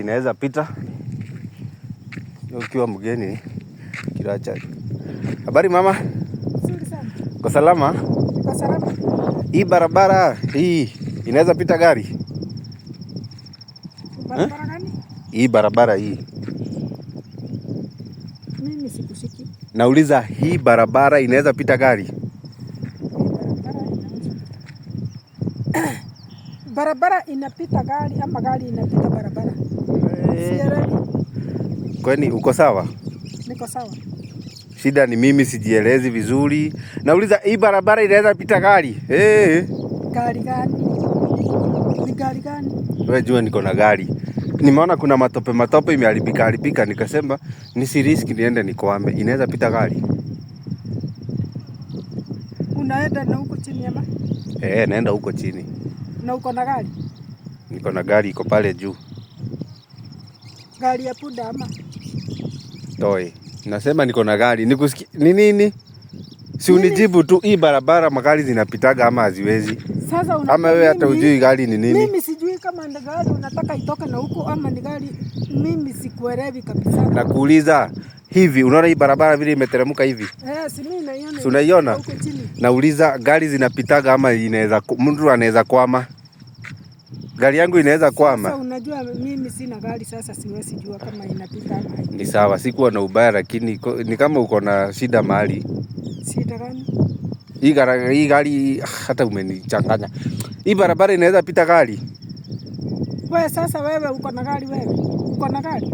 Inaweza pita ukiwa mgeni Kiracha. Habari mama? Nzuri sana. Kwa salama? Kwa salama. Hii barabara hii inaweza pita gari? Barabara gani? Hii barabara hii. Mimi sikushiki. Nauliza hii barabara inaweza pita gari? Barabara inapita gari ama gari inapita barabara? Sielewi. Kwani uko sawa? Niko sawa. Shida ni mimi sijielezi vizuri. Nauliza hii barabara inaweza pita gari? Gari gani? Ni gari gani? Wewe jua niko na gari. Nimeona kuna matope imeharibika nikasema nisiriski niende nikwame. Inaweza pita gari? Unaenda na huko chini ama? Naenda huko chini. Na uko na gari? Niko na gari iko pale juu. Gari ya punda ama? Toi. Nasema niko na gari. Nikusikia ni nini? Si unijibu tu, hii barabara magari zinapitaga ama haziwezi? Sasa ama wewe hata hujui gari ni nini? Mimi sijui kama ni gari unataka itoke na huko ama ni gari, mimi sikuelewi kabisa. Nakuuliza hivi, unaona hii barabara vile imeteremka hivi? Si mimi naiona. Si unaiona? Nauliza gari zinapitaga ama inaweza mtu anaweza kwama? Gari yangu inaweza kwama. Sasa unajua mimi sina gari, sasa siwezi jua kama inapita ama haipiti. Ni sawa, sikuwa na ubaya, lakini ni kama uko na shida mahali. Shida gani? Hii gari hata umenichanganya. Hii barabara inaweza pita gari? Wewe sasa wewe uko na gari wewe? Uko na gari?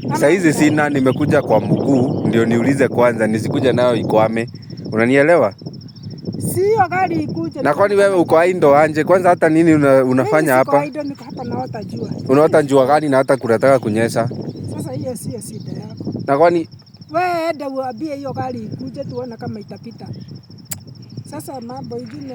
Sasa hizi sina, nimekuja kwa mguu ndio niulize kwanza, nisikuja nayo ikwame. Unanielewa? Sio gari ikuje. Na kwani wewe uko aindo anje? Kwanza hata nini unafanya hapa? Mimi niko hapa naota jua. Unaota jua gani na hata kunataka kunyesha? Sasa hiyo sio shida yako. Na kwani wewe enda uambie hiyo gari ikuje tuone kama itapita. Sasa mambo ingine